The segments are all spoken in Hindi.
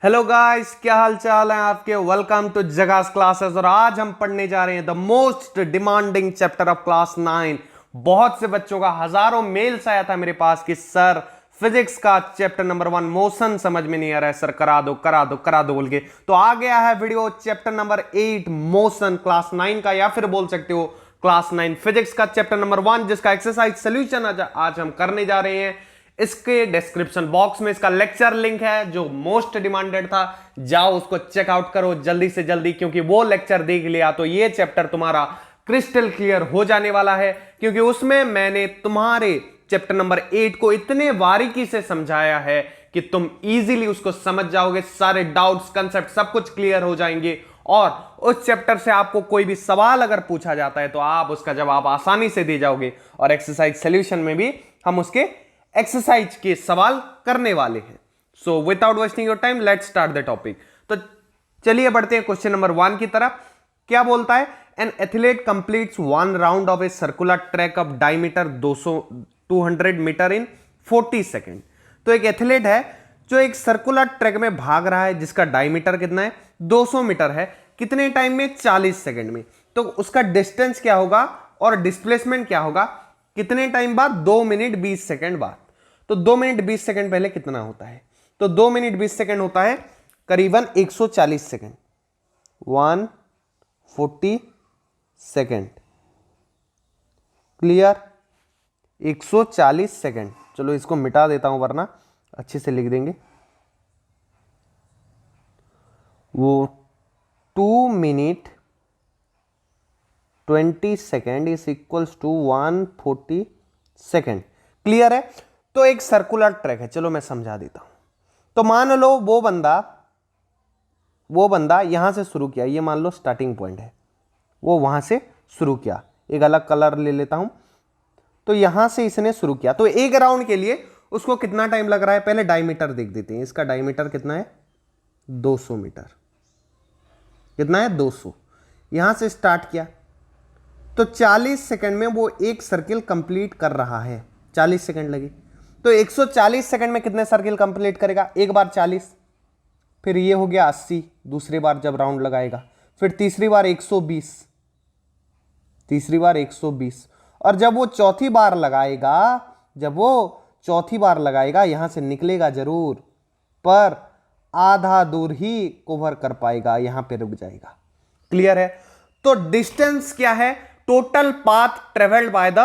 हेलो गाइस, क्या हाल चाल है आपके। वेलकम टू जगास क्लासेस। और आज हम पढ़ने जा रहे हैं the most demanding chapter of class 9। बहुत से बच्चों का हजारों मेल्स आया था मेरे पास कि सर फिजिक्स का चैप्टर नंबर 1 मोशन समझ में नहीं आ रहा है, सर करा दो करा दो करा दो बोल के। तो आ गया है video chapter number 8 motion class 9 का, या फिर बोल सकते हो क्लास 9 फिजिक्स का चैप्टर नंबर 1, जिसका एक्सरसाइज सोल्यूशन आज हम करने जा रहे हैं। इसके डिस्क्रिप्शन बॉक्स में इसका लेक्चर लिंक है जो मोस्ट डिमांडेड था, जाओ उसको चेकआउट करो जल्दी से जल्दी, क्योंकि वो लेक्चर देख लिया तो ये चैप्टर तुम्हारा क्रिस्टल क्लियर हो जाने वाला है। क्योंकि उसमें मैंने तुम्हारे चैप्टर नंबर 8 को इतने बारीकी से समझाया है कि तुम इजीली उसको समझ जाओगे, सारे डाउट्स कंसेप्ट सब कुछ क्लियर हो जाएंगे। और उस चैप्टर से आपको कोई भी सवाल अगर पूछा जाता है तो आप उसका जवाब आसानी से दे जाओगे। और एक्सरसाइज सोल्यूशन में भी हम उसके एक्सरसाइज के सवाल करने वाले हैं। So without wasting your time let's start the topic. तो चलिए बढ़ते हैं क्वेश्चन नंबर 1 की तरफ। क्या बोलता है? An athlete completes 1 round of a circular track of diameter 200 metre in 40 second. तो एक एथलीट है जो एक सर्कुलर ट्रैक में भाग रहा है जिसका डायमीटर कितना है? 200 मीटर है। कितने टाइम में? 40 सेकेंड में। तो उसका डिस्टेंस क्या होगा और डिस्प्लेसमेंट क्या होगा? कितने टाइम बाद? 2 मिनट 20 सेकेंड बाद। तो 2 मिनट 20 सेकेंड पहले कितना होता है? तो 2 मिनट 20 सेकेंड होता है करीबन 140 सेकेंड, 140 सेकेंड। क्लियर? 140 सेकेंड। चलो इसको मिटा देता हूं वरना अच्छे से लिख देंगे। वो 2 minute 20 second is equals to 140 second. Clear है? तो एक सर्कुलर ट्रैक है, चलो मैं समझा देता हूं। तो मान लो वो बंदा यहां से शुरू किया, ये मान लो स्टार्टिंग पॉइंट है, वो वहां से शुरू किया। एक अलग कलर ले लेता हूं। तो यहां से इसने शुरू किया, तो एक राउंड के लिए उसको कितना टाइम लग रहा है? पहले डायमीटर देख देते हैं। इसका डायमीटर कितना है? 200 मीटर। कितना है? 200। यहां से स्टार्ट किया तो 40 सेकंड में वो एक सर्किल कंप्लीट कर रहा है। 40 सेकंड लगे तो 140 सेकंड में कितने सर्किल कंप्लीट करेगा? एक बार 40, फिर ये हो गया 80 दूसरी बार जब राउंड लगाएगा, फिर तीसरी बार 120, तीसरी बार 120। और जब वो चौथी बार लगाएगा, यहां से निकलेगा जरूर पर आधा दूर ही कवर कर पाएगा, यहां पे रुक जाएगा। क्लियर है? तो डिस्टेंस क्या है? Total path travelled by the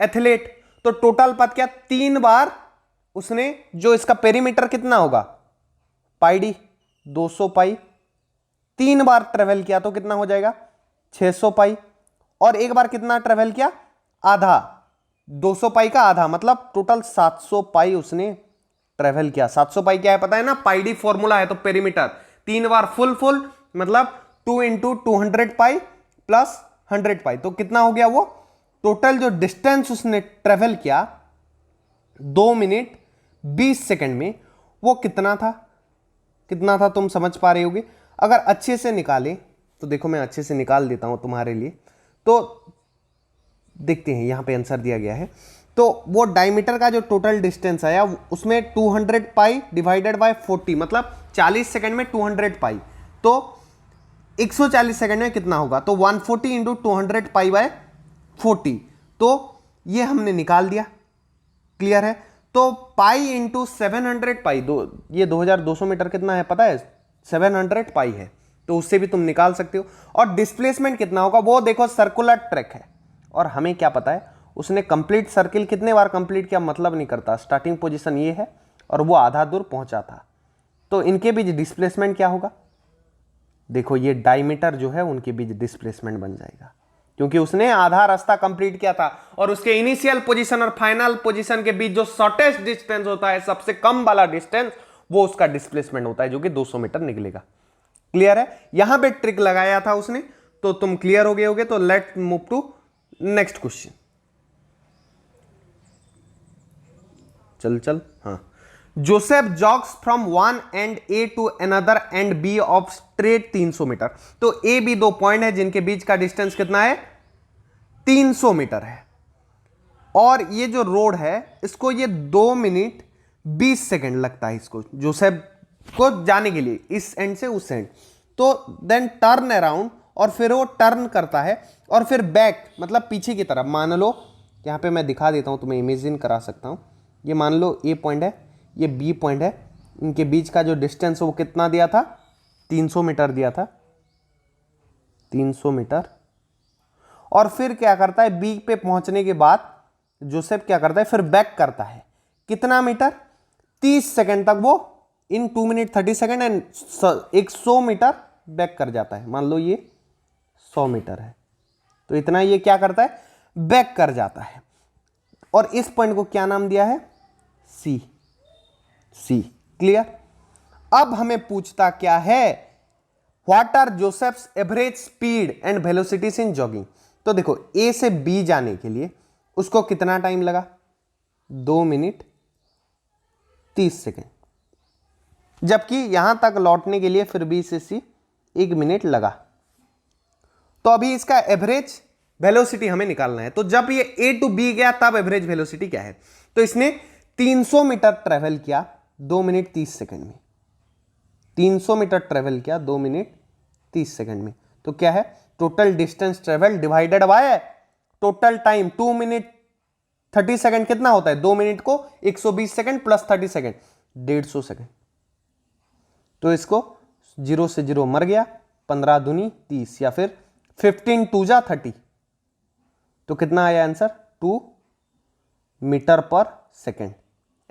athlete. तो टोटल पाथ क्या? 3 बार उसने, जो इसका पेरीमीटर कितना होगा? पाई डी 200 पाई। 3 बार ट्रेवल किया तो कितना हो जाएगा? 600 पाई। और एक बार कितना ट्रेवल किया? आधा। 200 पाई का आधा मतलब टोटल 700 पाई उसने ट्रेवल किया। 700 पाई क्या है पता है ना? पाई डी फॉर्मूला है। तो पेरीमीटर 3 बार फुल मतलब 2 इंटू 200 पाई प्लस 100 पाई। तो कितना हो गया? वो टोटल जो डिस्टेंस उसने ट्रेवल किया 2 मिनट 20 सेकंड में, वो कितना था? कितना था तुम समझ पा रहे होगे। अगर अच्छे से निकालें तो देखो, मैं अच्छे से निकाल देता हूं तुम्हारे लिए। तो देखते हैं, यहां पे आंसर दिया गया है। तो वो डायमीटर का जो टोटल डिस्टेंस आया उसमें 200 पाई डिवाइडेड बाय 40, मतलब 40 सेकंड में 200 पाई। तो 140 सेकंड में कितना होगा? तो 140 इंटू 200 पाई बाय 40। तो ये हमने निकाल दिया। क्लियर है? तो पाई इंटू 700 पाई, ये 2200 मीटर कितना है पता है? 700 पाई है। तो उससे भी तुम निकाल सकते हो। और डिस्प्लेसमेंट कितना होगा वो देखो, सर्कुलर ट्रैक है और हमें क्या पता है उसने कंप्लीट सर्किल कितने बार कंप्लीट किया, मतलब नहीं करता। स्टार्टिंग पोजीशन ये है और वो आधा दूर पहुंचा था। तो इनके बीच डिस्प्लेसमेंट क्या होगा? देखो, ये डायमीटर जो है उनके बीच डिस्प्लेसमेंट बन जाएगा, क्योंकि उसने आधा रास्ता कंप्लीट किया था। और उसके इनिशियल पोजीशन और फाइनल पोजीशन के बीच जो शॉर्टेस्ट डिस्टेंस होता है, सबसे कम वाला डिस्टेंस, वो उसका डिस्प्लेसमेंट होता है, जो कि 200 मीटर निकलेगा। क्लियर है? यहां पे ट्रिक लगाया था उसने, तो तुम क्लियर हो गए होगे। तो let move to next question. चल हाँ। Joseph jogs from one end A to another end B of straight 300 metre. तो ए बी 2 पॉइंट है जिनके बीच का डिस्टेंस कितना है? 300 मीटर है। और ये जो रोड है इसको ये 2 मिनट 20 सेकेंड लगता है इसको जोसेफ को जाने के लिए, इस एंड से उस एंड। तो देन टर्न अराउंड, और फिर वो टर्न करता है और फिर बैक मतलब पीछे की तरफ। मान लो यहाँ पे मैं दिखा देता हूँ, तुम्हें इमेजिन करा सकता हूँ। ये मान लो ए पॉइंट है, ये बी पॉइंट है, इनके बीच का जो डिस्टेंस वो कितना दिया था, 300 मीटर दिया था, 300 मीटर। और फिर क्या करता है, बी पे पहुंचने के बाद जोसेफ क्या करता है, फिर बैक करता है कितना मीटर, 30 सेकंड तक वो in 2 minute 30 second and 100 metre back कर जाता है। मान लो ये 100 मीटर है, तो इतना ये क्या करता है, बैक कर जाता है। और इस पॉइंट को क्या नाम दिया है, सी। सी क्लियर। अब हमें पूछता क्या है, what are Joseph's average speed and velocities in jogging. तो देखो ए से बी जाने के लिए उसको कितना टाइम लगा, 2 मिनट 30 सेकेंड, जबकि यहां तक लौटने के लिए फिर बी से सी 1 मिनट लगा। तो अभी इसका एवरेज वेलोसिटी हमें निकालना है। तो जब ये ए टू बी गया तब एवरेज वेलोसिटी क्या है, तो इसने 300 मीटर ट्रेवल किया 2 मिनट 30 सेकेंड में, 300 मीटर ट्रेवल किया 2 मिनट 30 सेकेंड में। तो क्या है, total distance travel divided by total time, 2 minute 30 second कितना होता है, 2 मिनट को 120 सेकेंड प्लस 30 सेकेंड 150 सेकेंड। तो इसको 0 से 0 मर गया, 15 दूनी 30, या फिर 15 2 जा 30। तो कितना आया answer, 2 metre per second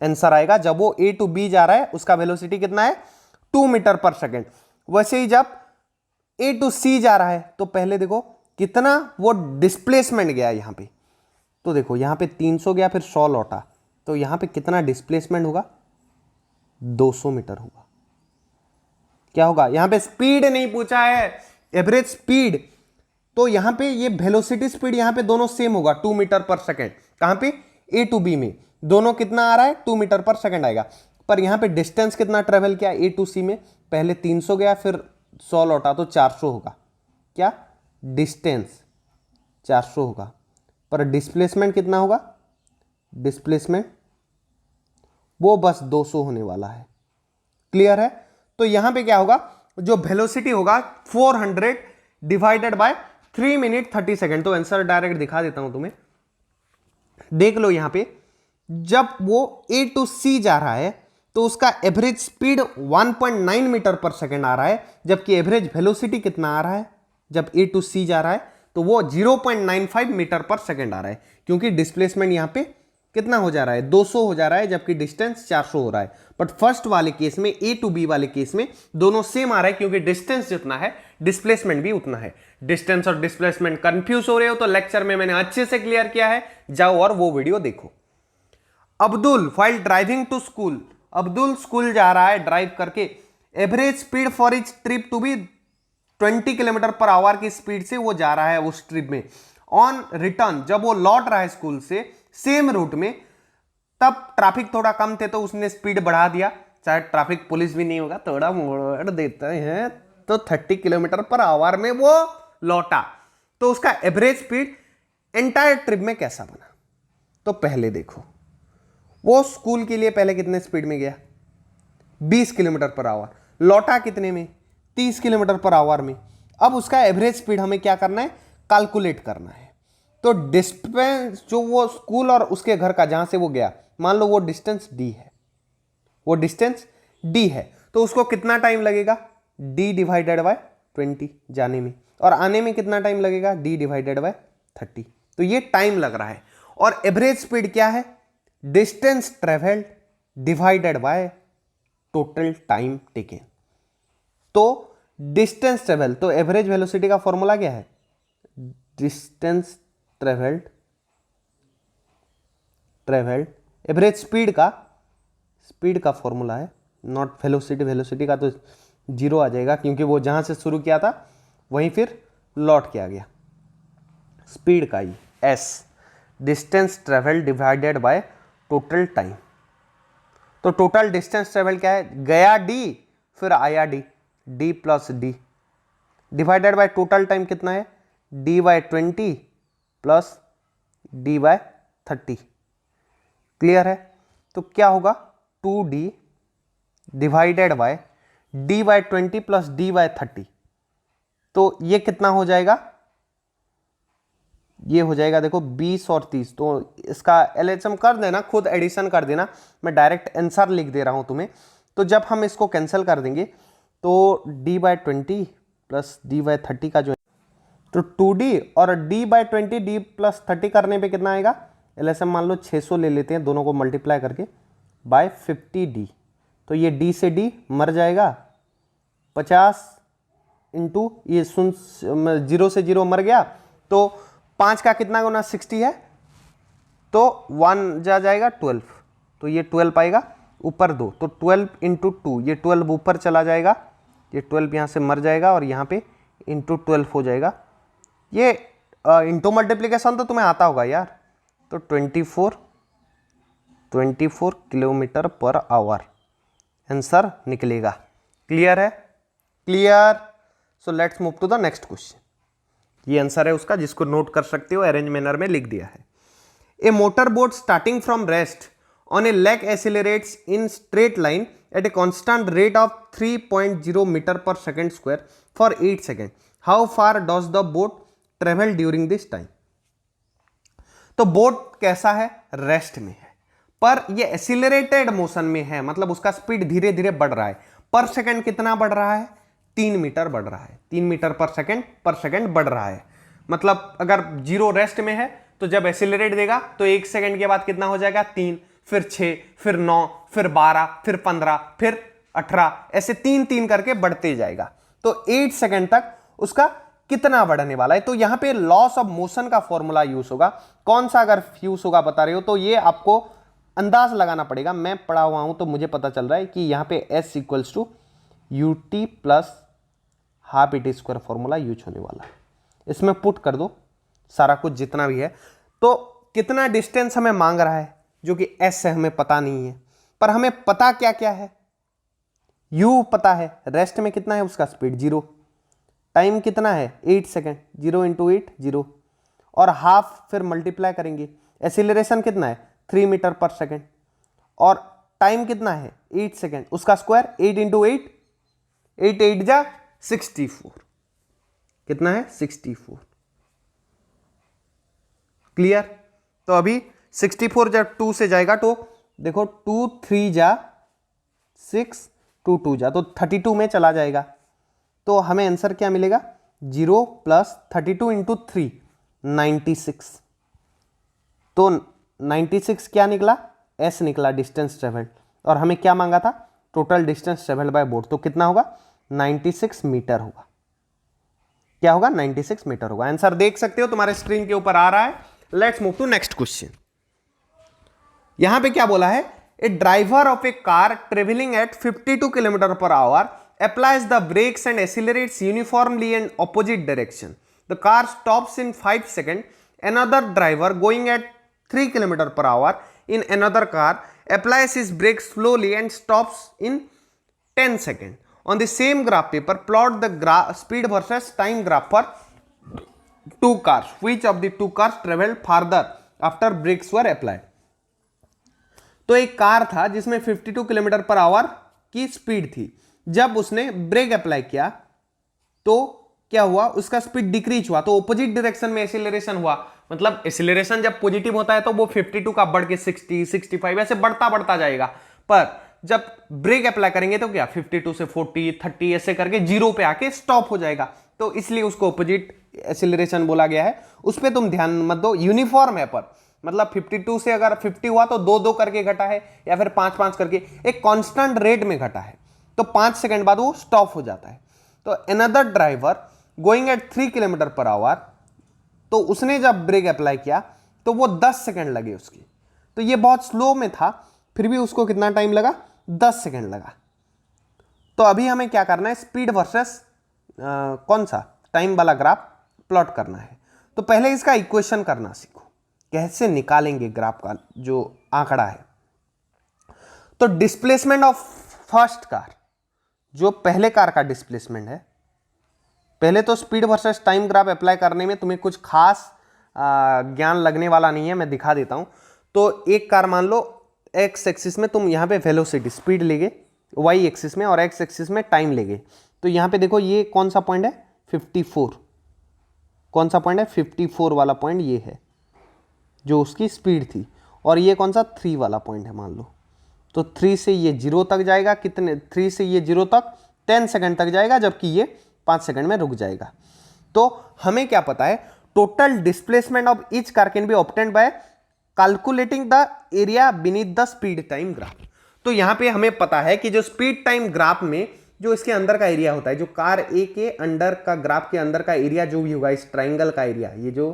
answer आएगा। जब वो ए टू बी जा रहा है उसका वेलोसिटी कितना है, 2 मीटर पर सेकेंड। वैसे ही जब ए टू सी जा रहा है तो पहले देखो कितना वो डिस्प्लेसमेंट गया यहां पे। तो देखो यहां पे 300 गया फिर 100 लौटा, तो यहां पे कितना डिस्प्लेसमेंट होगा, 200 मीटर होगा। क्या होगा, यहां पे स्पीड नहीं पूछा है, एवरेज स्पीड। तो यहां पे ये वेलोसिटी स्पीड यहां पे दोनों सेम होगा, 2 मीटर पर सेकेंड। कहां पे, ए टू बी में दोनों कितना आ रहा है, 2 मीटर पर सेकेंड आएगा। पर यहां पे डिस्टेंस कितना ट्रेवल किया ए टू सी में, पहले 300 गया फिर 100 लौटा, तो 400 होगा। क्या, डिस्टेंस 400 होगा, पर डिस्प्लेसमेंट कितना होगा, डिस्प्लेसमेंट वो बस 200 होने वाला है। क्लियर है। तो यहां पे क्या होगा, जो वेलोसिटी होगा 400 डिवाइडेड बाय 3 मिनट 30 सेकेंड। तो आंसर डायरेक्ट दिखा देता हूं तुम्हें, देख लो यहां पे जब वो ए टू सी जा रहा है तो उसका average speed 1.9 metre per second आ रहा है, जबकि एवरेज वेलोसिटी कितना आ रहा है, जब ए टू सी जा रहा है तो वो 0.95 मीटर पर सेकेंड आ रहा है, क्योंकि डिस्प्लेसमेंट यहां पे कितना हो जा रहा है, 200 हो जा रहा है, जबकि डिस्टेंस 400 हो रहा है। बट फर्स्ट वाले केस में, ए टू बी वाले केस में दोनों सेम आ रहा है, क्योंकि डिस्टेंस जितना है डिस्प्लेसमेंट भी उतना है। डिस्टेंस और डिस्प्लेसमेंट कंफ्यूज हो रहे हो तो लेक्चर में मैंने अच्छे से क्लियर किया है, जाओ और वो वीडियो देखो। Abdul while driving to school, Abdul school जा रहा है ड्राइव करके, average speed for each trip to be 20 kilometre per hour की स्पीड से वो जा रहा है उस ट्रिप में। ऑन रिटर्न, जब वो लौट रहा है स्कूल से सेम रूट में, तब ट्रैफिक थोड़ा कम थे तो उसने स्पीड बढ़ा दिया, चाहे ट्रैफिक पुलिस भी नहीं होगा, थोड़ा मोड़ देते हैं, तो 30 किलोमीटर पर आवर में वो लौटा। तो उसका एवरेज स्पीड एंटायर ट्रिप में कैसा बना। तो पहले देखो वो स्कूल के लिए पहले कितने स्पीड में गया, 20 किलोमीटर पर आवर, लौटा कितने में, 30 किलोमीटर पर आवर में। अब उसका एवरेज स्पीड हमें क्या करना है, कैलकुलेट करना है। तो डिस्टेंस जो वो स्कूल और उसके घर का जहां से वो गया, मान लो वो डिस्टेंस डी है, वो डिस्टेंस डी है, तो उसको कितना टाइम लगेगा, डी डिवाइडेड बाय 20 जाने में, और आने में कितना टाइम लगेगा, डी डिवाइडेड बाय 30। तो ये टाइम लग रहा है। और एवरेज स्पीड क्या है, distance travelled divided by total time taken. तो डिस्टेंस ट्रेवल, तो एवरेज वेलोसिटी का फॉर्मूला क्या है, डिस्टेंस ट्रेवल्ड एवरेज स्पीड का फॉर्मूला है, नॉट वेलोसिटी, वेलोसिटी का तो 0 आ जाएगा, क्योंकि वो जहां से शुरू किया था वहीं फिर लौट के आ गया। स्पीड का ही S, distance travel divided by total time. तो टोटल डिस्टेंस ट्रेवल क्या है, गया डी फिर आया D, D plus D divided by total time कितना है, D by 20 plus D by 30। Clear है। तो क्या होगा, 2d divided by dy/20 plus dy/30, तो ये कितना हो जाएगा, ये हो जाएगा देखो 20 और 30। तो इसका एलएचएम कर देना, खुद एडिशन कर देना, मैं डायरेक्ट आंसर लिख दे रहा हूं तुम्हें। तो जब हम इसको कैंसिल कर देंगे तो dy/20 प्लस dy/30 का जो है, तो 2d और d/20 d प्लस 30 करने पे कितना आएगा, एलएचएम मान लो 600 ले लेते हैं, दोनों को मल्टीप्लाई करके बाय 50d। तो ये d से d मर जाएगा, 50 इंटू ये 0 से 0 मर गया, तो 5 का कितना गुना 60 है, तो 1 जा जाएगा 12, तो ये 12 आएगा, ऊपर 2, तो 12 इंटू 2, ये 12 ऊपर चला जाएगा, ये 12 यहाँ से मर जाएगा और यहाँ पे इंटू 12 हो जाएगा। ये इंटू मल्टीप्लीकेशन तो तुम्हें आता होगा यार, तो 24 किलोमीटर पर आवर आंसर निकलेगा। क्लियर है, clear. So let's move to the next question. ये आंसर है उसका, जिसको नोट कर सकते हो, अरेंज मैनर में लिख दिया है। A motor boat starting from rest on a lake accelerates in straight line at a constant rate of 3.0 metre per second square for 8 second. How far does the boat travel during this time. तो बोट कैसा है, रेस्ट में है, पर ये एक्सीलरेटेड मोशन में है, मतलब उसका स्पीड धीरे धीरे बढ़ रहा है। पर सेकंड कितना बढ़ रहा है, 3 मीटर बढ़ रहा है, 3 मीटर पर सेकंड बढ़ रहा है। मतलब अगर 0 रेस्ट में है तो जब एक्सीलरेट देगा तो 1 सेकंड के बाद कितना हो जाएगा, 3, फिर 6, फिर 9, फिर 12, फिर 15, फिर 18, ऐसे 3 करके बढ़ते जाएगा। तो 8 सेकंड तक उसका कितना बढ़ने वाला है। तो यहां पे लॉस ऑफ मोशन का फॉर्मूला यूज होगा। कौन सा अगर यूज होगा बता रहे हो, तो ये आपको अंदाज लगाना पड़ेगा। मैं पढ़ा हुआ हूं तो मुझे पता चल रहा है कि यहां पे S equals to ut plus half at square formula use होने वाला है। इसमें पुट कर दो सारा कुछ जितना भी है। तो कितना डिस्टेंस हमें मांग रहा है, जो कि S है, हमें पता नहीं है, पर हमें पता क्या क्या है, u पता है, रेस्ट में कितना है उसका स्पीड 0, टाइम कितना है 8 सेकेंड, 0 इंटू 8 0, और हाफ फिर मल्टीप्लाई करेंगे। एक्सीलरेशन कितना है 3 मीटर पर सेकेंड, और टाइम कितना है 8 सेकेंड, उसका स्क्वायर 8 इंटू 8, 8 8 जा 64, कितना है 64। क्लियर। तो अभी 64 जब 2 से जाएगा तो देखो 2 3 जा 6, 2 2 जा तो 32 में चला जाएगा। तो हमें आंसर क्या मिलेगा, 0 प्लस 32 इंटू 3 96। तो 96 क्या निकला, S निकला, डिस्टेंस ट्रेवल्ड, और हमें क्या मांगा था, total distance travelled bye boat. तो कितना होगा, 96 मीटर होगा। क्या होगा, 96 मीटर होगा। आंसर देख सकते हो, तुम्हारे स्क्रीन के ऊपर आ रहा है। Let's move to next question. यहां पे क्या बोला है, a driver of a car travelling at 52 kilometre per hour applies the brakes and accelerates uniformly in opposite direction. The car stops in 5 seconds. Another driver going at 3 km per hour in another car applies his brakes slowly and stops in 10 seconds. On the same graph paper, plot the speed versus time graph for two cars. Which of the two cars traveled farther after brakes were applied? तो एक कार था जिसमें 52 किलोमीटर पर आवर की स्पीड थी। जब उसने ब्रेक अप्लाई किया तो क्या हुआ, उसका स्पीड डिक्रीज हुआ, तो ऑपोजिट डायरेक्शन में एक्सीलरेशन हुआ। मतलब एक्सीलरेशन जब पॉजिटिव होता है तो वो 52 का बढ़ के 60, 65 ऐसे बढ़ता बढ़ता जाएगा। पर जब ब्रेक अप्लाई करेंगे तो क्या 52 से 40, 30 ऐसे करके 0 पे आके स्टॉप हो जाएगा। तो इसलिए उसको ऑपोजिट एक्सीलरेशन बोला गया है। उस पर तुम ध्यान मत दो, यूनिफॉर्म है, पर मतलब 52 से अगर 50 हुआ तो 2 2 करके घटा है, या फिर 5 5 करके एक कांस्टेंट रेट में घटा है। तो 5 सेकंड बाद वो स्टॉप हो जाता है। तो another driver going at 3 kilometre per our, तो उसने जब ब्रेक अप्लाई किया तो वो 10 सेकंड लगे उसकी। तो ये बहुत स्लो में था, फिर भी उसको कितना टाइम लगा, 10 सेकंड लगा। तो अभी हमें क्या करना है, स्पीड वर्सेस कौन सा टाइम वाला ग्राफ प्लॉट करना है। तो पहले इसका इक्वेशन करना सीखो, कैसे निकालेंगे ग्राफ का जो आंकड़ा है। तो डिस्प्लेसमेंट ऑफ फर्स्ट कार, जो पहले कार का डिस्प्लेसमेंट है, पहले तो speed versus time graph apply करने में तुम्हें कुछ खास ज्ञान लगने वाला नहीं है, मैं दिखा देता हूं। तो एक कार मान लो एक्स एक्सिस में तुम यहां पे वेलोसिटी स्पीड लेगे, वाई एक्सिस में और एक्स एक्सिस में टाइम ले गए। तो यहाँ पे देखो ये कौन सा पॉइंट है 54, कौन सा पॉइंट है 54 वाला पॉइंट ये है जो उसकी स्पीड थी, और ये कौन सा 3 वाला पॉइंट है मान लो। तो 3 से ये 0 तक जाएगा, कितने 3 से ये 0 तक 10 सेकंड तक जाएगा, जबकि ये 5 सेकंड में रुक जाएगा। तो हमें क्या पता है, total displacement of each car can be obtained by calculating the area beneath the speed time graph. तो यहां पे हमें पता है कि जो स्पीड टाइम ग्राफ में जो इसके अंदर का एरिया होता है, जो कार ए के अंडर का ग्राफ के अंदर का एरिया जो भी होगा, इस ट्राइंगल का एरिया, ये जो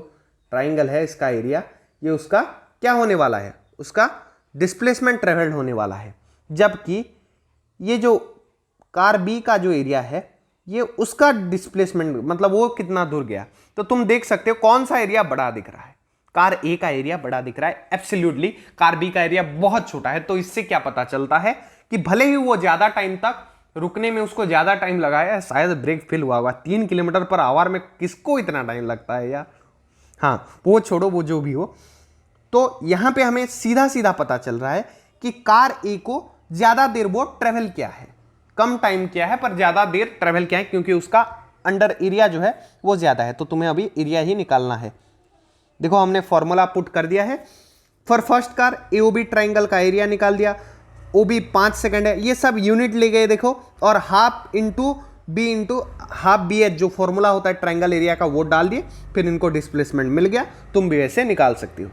ट्राइंगल है इसका एरिया, ये उसका क्या होने वाला है, उसका डिस्प्लेसमेंट ट्रेवल्ड होने वाला है। जबकि ये जो कार बी का जो एरिया है ये उसका डिस्प्लेसमेंट, मतलब वो कितना दूर गया। तो तुम देख सकते हो कौन सा एरिया बड़ा दिख रहा है, कार ए का एरिया बड़ा दिख रहा है एब्सोल्युटली, कार बी का एरिया बहुत छोटा है। तो इससे क्या पता चलता है कि भले ही वो ज्यादा टाइम तक रुकने में उसको ज्यादा टाइम लगाया है, शायद ब्रेक फेल हुआ होगा, 3 किलोमीटर पर आवर में किसको इतना टाइम लगता है यार। हाँ वो छोड़ो, वो जो भी हो, तो यहां पे हमें सीधा सीधा पता चल रहा है कि कार ए को ज्यादा देर वो ट्रेवल किया है, कम टाइम किया है पर ज्यादा देर ट्रेवल किया है, क्योंकि उसका अंडर एरिया जो है वो ज्यादा है। तो तुम्हें अभी एरिया ही निकालना है। देखो हमने फॉर्मूला पुट कर दिया है। For first car AOB triangle का एरिया निकाल दिया, ओबी 5 सेकंड है, ये सब यूनिट ले गए देखो, और half into half b h जो फॉर्मूला होता है ट्राइंगल एरिया का वो डाल दिए, फिर इनको डिस्प्लेसमेंट मिल गया। तुम भी ऐसे निकाल सकती हो।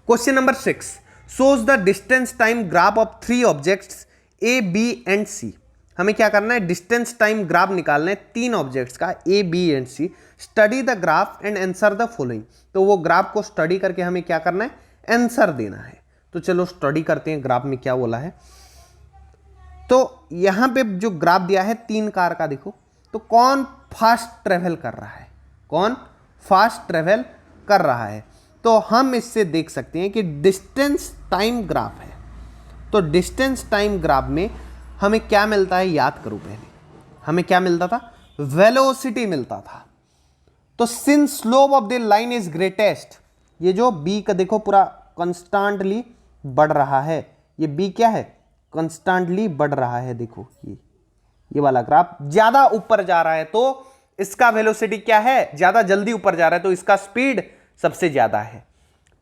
Question number 6 shows the distance time graph of 3 objects A, B and C। हमें क्या करना है, डिस्टेंस टाइम ग्राफ निकालना है 3 ऑब्जेक्ट्स का A, B and C। Study the graph and answer the following. तो वो ग्राफ को स्टडी करके हमें क्या करना है, आंसर देना है। तो चलो स्टडी करते हैं ग्राफ में क्या बोला है। तो यहां पे जो ग्राफ दिया है 3 कार का, देखो तो कौन फास्ट ट्रेवल कर रहा है, कौन फास्ट ट्रेवल कर रहा है। तो हम इससे देख सकते हैं कि डिस्टेंस टाइम ग्राफ है। तो डिस्टेंस टाइम ग्राफ में हमें क्या मिलता है, याद करो पहले हमें क्या मिलता था, वेलोसिटी मिलता था। तो since slope of the line is greatest, ये जो बी का देखो पूरा कंस्टेंटली बढ़ रहा है, ये बी क्या है, कंस्टेंटली बढ़ रहा है। देखो ये वाला ग्राफ ज्यादा ऊपर जा रहा है, तो इसका वेलोसिटी क्या है, ज्यादा जल्दी ऊपर जा रहा है, तो इसका स्पीड सबसे ज्यादा है।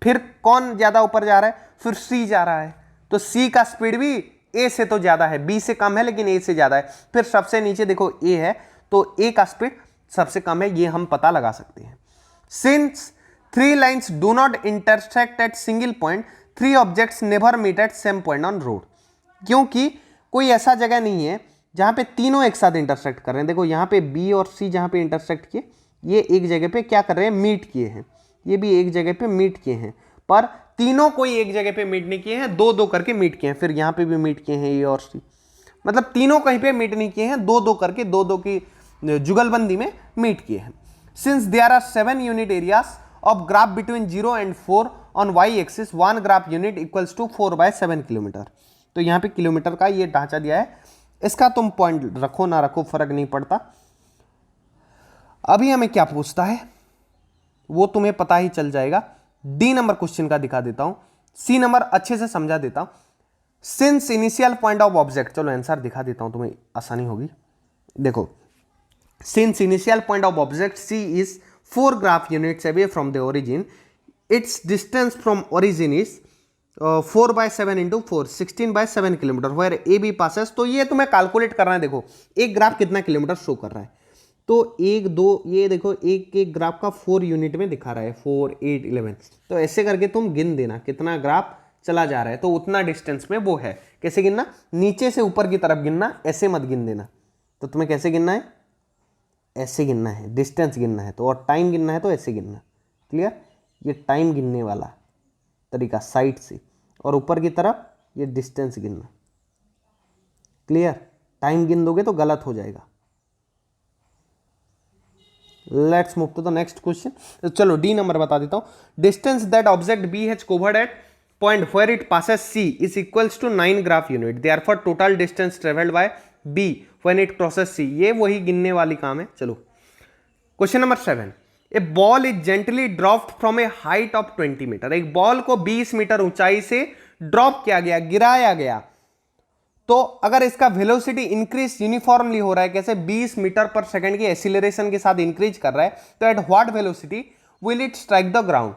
फिर कौन ज्यादा ऊपर जा रहा है, फिर सी जा रहा है, तो सी का स्पीड भी ए से तो ज्यादा है, बी से कम है लेकिन ए से ज्यादा है। फिर सबसे नीचे देखो ए है, तो ए का स्पीड सबसे कम है, ये हम पता लगा सकते हैं। Since 3 lines do not intersect at single point, 3 objects never meet at same point on road. क्योंकि कोई ऐसा जगह नहीं है जहां पे तीनों एक साथ इंटरसेक्ट कर रहे हैं। देखो यहां पे बी और सी जहां पे इंटरसेक्ट किए, ये एक जगह पे क्या कर रहे हैं, मीट किए हैं, ये भी एक जगह पे मीट किए हैं, पर तीनों कोई एक जगह पे मीट नहीं किए हैं, 2-2 करके मीट किए हैं। फिर यहां पे भी मीट किए हैं, ये और सी, मतलब तीनों कहीं पे मीट नहीं किए हैं, 2-2 करके 2-2 की जुगलबंदी में मीट किए हैं। Since there are 7 unit areas of graph between 0 and 4 on y axis, 1 graph unit equals to 4/7 kilometre. तो यहाँ पे किलोमीटर का ये ढांचा दिया है, इसका तुम पॉइंट रखो ना रखो फर्क नहीं पड़ता। अभी हमें क्या पूछता है वो तुम्हें पता ही चल जाएगा। डी नंबर क्वेश्चन का दिखा देता हूं, सी नंबर अच्छे से समझा देता हूं। Since initial point of object, चलो आंसर दिखा देता हूं तुम्हें आसानी होगी। देखो since initial point of object C is 4 graph units away from the origin, it's distance from origin is 4/7 into 4, 16/7 kilometre, where A B passes. तो ये तुम्हें कैलकुलेट करना है। देखो एक ग्राफ कितना किलोमीटर शो कर रहा है, तो 1 2 ये देखो एक ग्राफ का 4 यूनिट में दिखा रहा है, 4 8 11। तो ऐसे करके तुम गिन देना कितना ग्राफ चला जा रहा है, तो उतना डिस्टेंस में वो है। कैसे गिनना, नीचे से ऊपर की तरफ गिनना, ऐसे मत गिन देना। तो तुम्हें कैसे गिनना है, ऐसे गिनना है, डिस्टेंस गिनना है तो, और टाइम गिनना है तो ऐसे गिनना। क्लियर, ये टाइम गिनने वाला तरीका साइड से, और ऊपर की तरफ ये डिस्टेंस गिनना। क्लियर, टाइम गिन दोगे तो गलत हो जाएगा। Let's move to the next question. चलो डी नंबर बता देता हूं। Distance that object B has covered at point where it passes C is equals to 9 graph unit, therefore total distance travelled by B when it crosses C. ये वही गिनने वाली काम है। चलो question number 7, a ball is gently dropped from a height of 20 metre. एक बॉल को 20 मीटर ऊंचाई से ड्रॉप किया गया, गिराया गया, तो अगर इसका वेलोसिटी इंक्रीज यूनिफॉर्मली हो रहा है, कैसे 20 मीटर पर सेकंड की एक्सीलरेशन के साथ इंक्रीज कर रहा है, तो at what velocity will it strike the ground.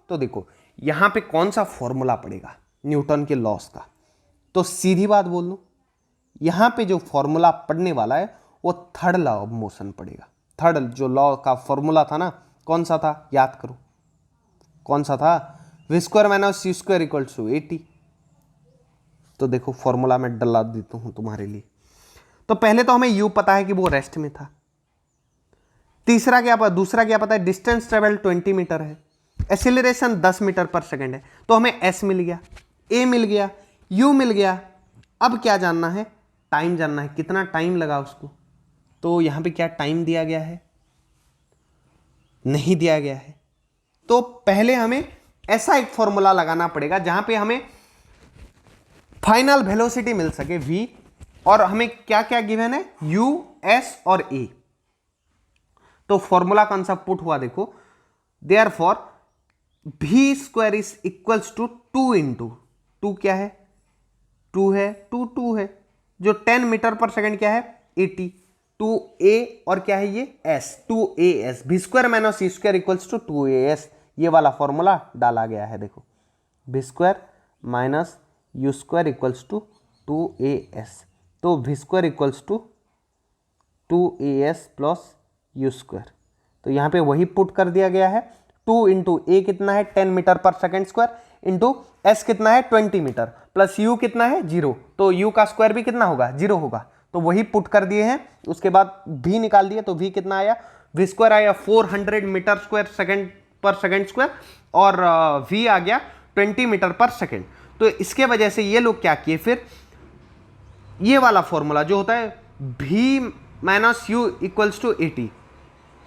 तो देखो यहां पे कौन सा फॉर्मूला पड़ेगा न्यूटन के लॉस का, तो सीधी बात बोल दूं यहां पे जो फॉर्मूला पढ़ने वाला है वो थर्ड लॉ ऑफ मोशन पड़ेगा। थर्ड जो लॉ का फॉर्मूला था ना, कौन सा था, याद करो कौन सा था, v square minus c square equal to 80। तो देखो फॉर्मूला मैं डला देता हूं तुम्हारे लिए। तो पहले तो हमें u पता है कि वो रेस्ट में था, दूसरा क्या पता है, डिस्टेंस ट्रेवल 20 मीटर है, एक्सीलरेशन 10 मीटर पर सेकंड है, तो हमें s मिल गया, a मिल गया, u मिल गया। अब क्या जानना है, टाइम जानना है, कितना टाइम लगा उसको। तो यहां पे क्या टाइम दिया गया है, नहीं दिया गया है। तो पहले हमें ऐसा एक फॉर्मूला लगाना पड़ेगा जहां पे हमें फाइनल वेलोसिटी मिल सके v, और हमें क्या क्या गिवन है, u, s और a। तो फॉर्मूला कौन सा पुट हुआ देखो, therefore v square is equals to 2 into 2 क्या है, 2 है, 2 है, जो 10 मीटर पर सेकंड क्या है 80, 2a और क्या है ये s, 2as, v square minus c square equals to 2as, ये वाला फॉर्मूला डाला गया है। देखो v square minus u square equals to 2as, तो v square equals to 2as plus u square, तो यहाँ पे वही पुट कर दिया गया है। 2 इंटू ए कितना है 10 metre per second square into S कितना है 20 मीटर प्लस यू कितना है 0, तो यू का स्क्वायर भी कितना होगा 0 होगा, तो वही पुट कर दिए हैं। उसके बाद v निकाल दिए, तो v कितना आया, v स्क्वायर आया 400 मीटर स्क्वायर सेकेंड पर सेकेंड स्क्वायर, और v आ गया 20 मीटर पर सेकेंड। तो इसके वजह से ये लोग क्या किए, फिर ये वाला फॉर्मूला जो होता है v minus u equals to 80,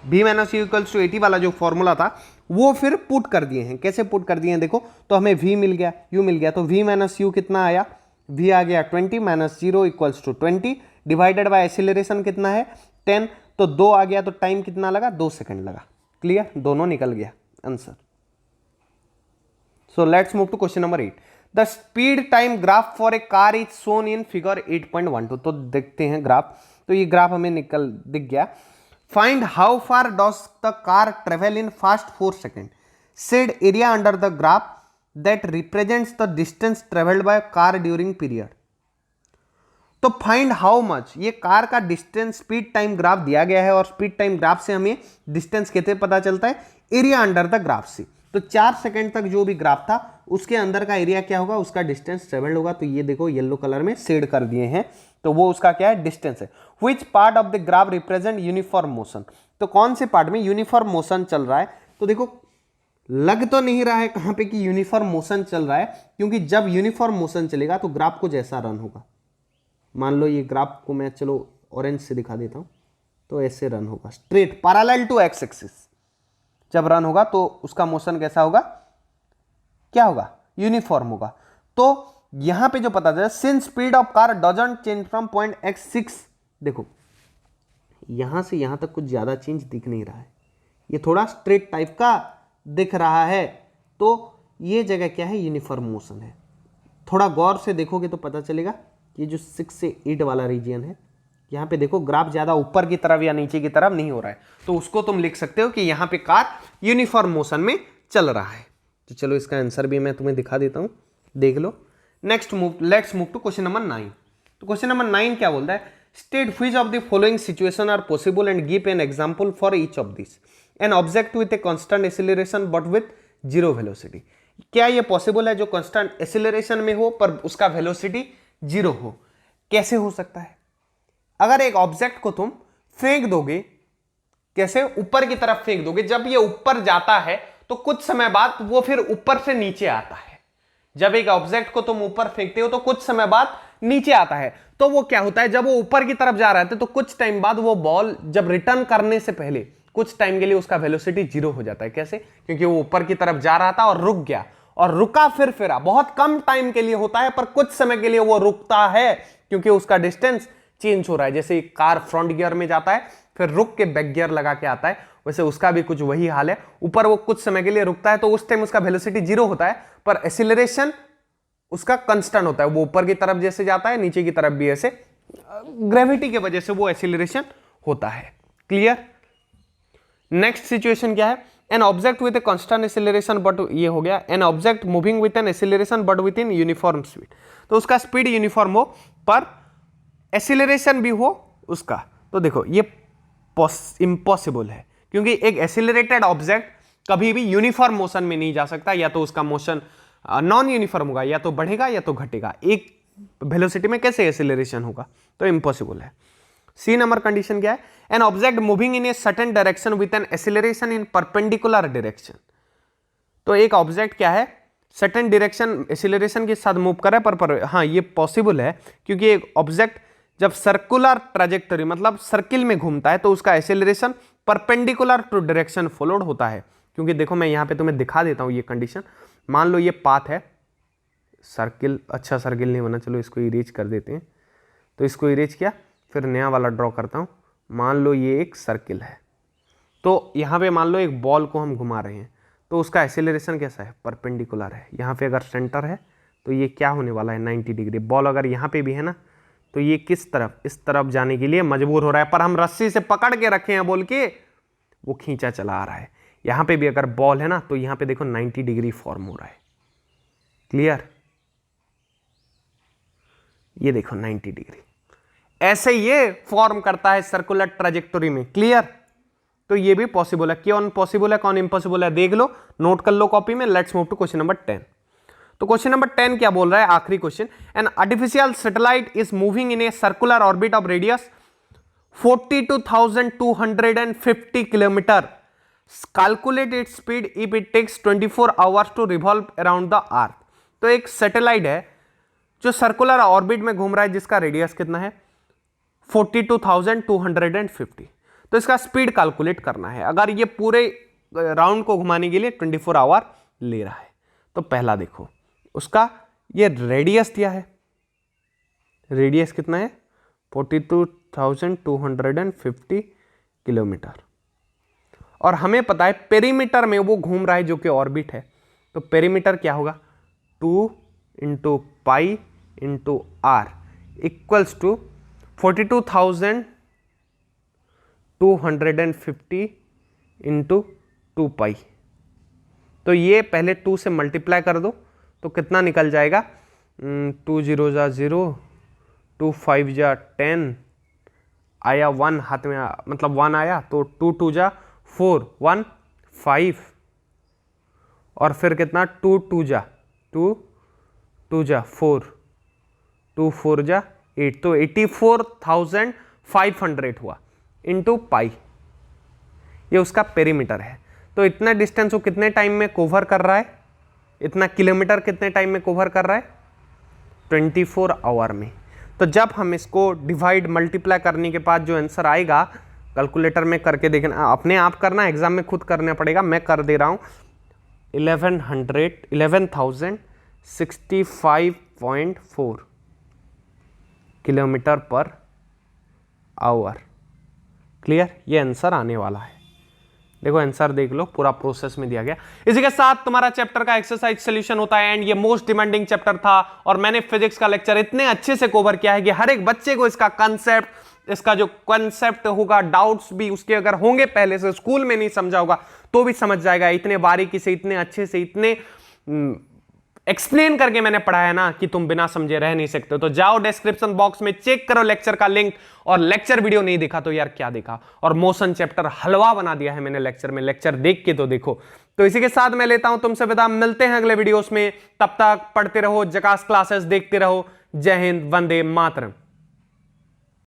v minus u equals to 80 वाला जो फॉर्मूला था वो फिर पुट कर दिए हैं। कैसे पुट कर दिए हैं देखो, तो हमें v मिल गया, u मिल गया, तो v माइनस यू कितना आया, v आ गया 20 minus 0 equals to 20 divided by acceleration कितना है 10, तो 2 आ गया, तो टाइम कितना लगा 2 सेकंड लगा। क्लियर, दोनों निकल गया answer. So let's move to question number 8। The speed time graph for a car is shown in figure 8.12। तो देखते हैं ग्राफ, तो ये ग्राफ हमें दिख गया। Find how far does the car travel in fast 4 second, said area under the graph that represents the distance travelled by car during period. तो फाइंड हाउ मच, ये कार का डिस्टेंस स्पीड टाइम ग्राफ दिया गया है, और स्पीड टाइम ग्राफ से हमें डिस्टेंस कैसे पता चलता है, एरिया अंडर द ग्राफ से। तो 4 सेकंड तक जो भी ग्राफ था उसके अंदर का एरिया क्या होगा, उसका डिस्टेंस ट्रेवल्ड होगा। तो ये देखो येलो कलर में शेड कर दिए हैं, तो वो उसका क्या है डिस्टेंस है। Which part of the graph represent uniform motion, तो कौन से पार्ट में यूनिफॉर्म मोशन चल रहा है। तो देखो लग तो नहीं रहा है कहां पे कि यूनिफॉर्म मोशन चल रहा है, क्योंकि जब यूनिफॉर्म मोशन चलेगा तो ग्राफ को जैसा रन होगा, मान लो ये ग्राफ को मैं चलो ऑरेंज से दिखा देता हूं, तो ऐसे रन होगा straight parallel to x axis. जब रन होगा तो उसका मोशन कैसा होगा, क्या होगा, यूनिफॉर्म होगा। तो यहां पे जो पता चला, since speed of car doesn't change from point x6, देखो यहां से यहां तक कुछ ज्यादा चेंज दिख नहीं रहा है, ये थोड़ा स्ट्रेट टाइप का दिख रहा है, तो ये जगह क्या है, यूनिफॉर्म मोशन है। थोड़ा गौर से देखोगे तो पता चलेगा ये जो 6 से 8 वाला रीजन है, यहाँ पे देखो ग्राफ ज्यादा ऊपर की तरफ या नीचे की तरफ नहीं हो रहा है, तो उसको तुम लिख सकते हो कि यहाँ पे कार यूनिफॉर्म मोशन में चल रहा है। तो चलो इसका आंसर भी मैं तुम्हें दिखा देता हूँ, देख लो। Next let's move to question number 9। तो क्वेश्चन नंबर 9 क्या बोलता है, state which of the following situation are possible and give an example for each of this. An object with a constant acceleration but with 0 velocity. क्या ये पॉसिबल है जो कांस्टेंट एक्सीलरेशन में हो पर उसका वेलोसिटी 0 हो। कैसे हो सकता है, अगर एक ऑब्जेक्ट को तुम फेंक दोगे, कैसे ऊपर की तरफ फेंक दोगे, जब ये ऊपर जाता है तो कुछ समय बाद वो फिर ऊपर से नीचे आता है। जब एक ऑब्जेक्ट को तुम ऊपर फेंकते हो तो कुछ समय बाद नीचे आता है, तो वो क्या होता है, जब वो ऊपर की तरफ जा रहा है तो कुछ टाइम बाद वो बॉल जब रिटर्न करने से पहले कुछ टाइम के लिए उसका वेलोसिटी 0 हो जाता है। कैसे, क्योंकि वो ऊपर की तरफ जा रहा था और रुक गया, और रुका फिर फिरा, बहुत कम टाइम के लिए होता है पर कुछ समय के लिए वो रुकता है क्योंकि उसका डिस्टेंस चेंज हो रहा है। जैसे कार फ्रंट गियर में जाता है फिर रुक के बैक गियर लगा के आता है, वैसे उसका भी कुछ वही हाल है। ऊपर वो कुछ समय के लिए रुकता है तो उस टाइम उसका वेलोसिटी 0 होता है, पर एक्सीलरेशन उसका कांस्टेंट होता है, वो ऊपर की तरफ जैसे जाता है नीचे की तरफ भी ऐसे, ग्रेविटी की वजह से वो एक्सीलरेशन होता है। क्लियर। नेक्स्ट सिचुएशन क्या है, an object with a constant acceleration but, ये हो गया, an object moving with an acceleration but with in uniform speed, तो उसका स्पीड यूनिफॉर्म हो पर एक्सीलरेशन भी हो उसका, तो देखो ये इम्पॉसिबल है, क्योंकि एक एक्सीलरेटेड ऑब्जेक्ट कभी भी यूनिफॉर्म मोशन में नहीं जा सकता, या तो उसका मोशन नॉन यूनिफॉर्म होगा, या तो बढ़ेगा या तो घटेगा, एक वेलोसिटी में कैसे एक्सीलरेशन होगा, तो इम्पॉसिबल है। सी नंबर कंडीशन क्या है, an object moving in a certain direction with an acceleration in perpendicular direction, तो एक ऑब्जेक्ट क्या है, सर्टेन डायरेक्शन एक्सीलरेशन के साथ मूव करे पर हाँ ये पॉसिबल है, क्योंकि एक ऑब्जेक्ट जब सर्कुलर ट्रैजेक्टरी मतलब सर्किल में घूमता है तो उसका acceleration perpendicular to direction followed होता है। क्योंकि देखो मैं यहां पे तुम्हें दिखा देता हूं ये कंडीशन, मान लो ये पाथ है, सर्किल, अच्छा सर्किल नहीं बना, चलो इसको इरेज कर देते हैं, तो इसको इरेज किया, फिर नया वाला ड्रॉ करता हूं, मान लो ये एक सर्किल है, तो यहाँ पे मान लो एक बॉल को हम घुमा रहे हैं, तो उसका एक्सीलरेशन कैसा है, परपेंडिकुलर है। यहाँ पे अगर सेंटर है तो ये क्या होने वाला है, 90 डिग्री। बॉल अगर यहाँ पे भी है ना, तो ये किस तरफ, इस तरफ जाने के लिए मजबूर हो रहा है, पर हम रस्सी से पकड़ के रखे हैं बोल के वो खींचा चला आ रहा है। यहाँ पे भी अगर बॉल है ना, तो यहाँ पे देखो 90 डिग्री फॉर्म हो रहा है। क्लियर, ये देखो 90 डिग्री ऐसे ये फॉर्म करता है सर्कुलर ट्रैजेक्टरी में। क्लियर, तो ये भी पॉसिबल है। कौन पॉसिबल है कौन इम्पॉसिबल है देख लो, नोट कर लो कॉपी में। Let's move to question number 10। तो क्वेश्चन नंबर 10 क्या बोल रहा है, आखिरी question, an artificial satellite is moving in a circular orbit of radius 42,250 kilometre, calculate its speed if it takes 24 hours to revolve around the earth. तो एक सैटेलाइट है जो सर्कुलर ऑर्बिट में घूम रहा है, जिसका रेडियस कितना है 42,250, तो इसका स्पीड कैलकुलेट करना है। अगर ये पूरे राउंड को घुमाने के लिए 24 आवर ले रहा है, तो पहला देखो उसका ये रेडियस दिया है, रेडियस कितना है 42,250 किलोमीटर, और हमें पता है पेरीमीटर में वो घूम रहा है जो कि ऑर्बिट है, तो पेरीमीटर क्या होगा 2 × पाई × r इक्वल्स टू 42,250 × 2 पाई। तो ये पहले 2 से मल्टीप्लाई कर दो तो कितना निकल जाएगा, 2 0 जा 0, 2 5 जा 10, आया 1 हाथ में मतलब 1 आया, तो 2 2 जा 4, 1 5, और फिर कितना 2 2 जा 2 2 जा 4, 2 4 जा 8, तो 84,500 हुआ इंटू पाई, ये उसका पेरीमीटर है। तो इतना डिस्टेंस वो कितने टाइम में कवर कर रहा है, इतना किलोमीटर कितने टाइम में कवर कर रहा है 24 आवर में। तो जब हम इसको डिवाइड मल्टीप्लाई करने के बाद जो आंसर आएगा, कैलकुलेटर में करके देखना, अपने आप करना, एग्जाम में खुद करना पड़ेगा, मैं कर दे रहा हूँ, 11,065.4 किलोमीटर पर आवर। क्लियर, ये आंसर आने वाला है। देखो आंसर देख लो, पूरा प्रोसेस में दिया गया। इसी के साथ तुम्हारा चैप्टर का एक्सरसाइज सॉल्यूशन होता है, एंड ये मोस्ट डिमांडिंग चैप्टर था, और मैंने फिजिक्स का लेक्चर इतने अच्छे से कवर किया है कि हर एक बच्चे को इसका कंसेप्ट, इसका जो कंसेप्ट होगा, डाउट्स भी उसके अगर होंगे पहले से, स्कूल में नहीं समझा होगा तो भी समझ जाएगा। इतने बारीकी से, इतने अच्छे से, इतने एक्सप्लेन करके मैंने पढ़ाया ना कि तुम बिना समझे रह नहीं सकते। तो जाओ डिस्क्रिप्शन बॉक्स में चेक करो लेक्चर का लिंक, और लेक्चर वीडियो नहीं देखा तो यार क्या देखा, और मोशन चैप्टर हलवा बना दिया है मैंने लेक्चर में, लेक्चर देख के तो देखो। तो इसी के साथ मैं लेता हूं तुमसे विदा, मिलते हैं अगले वीडियोस में, तब तक पढ़ते रहो, झकास क्लासेस देखते रहो। जय हिंद, वंदे मातरम।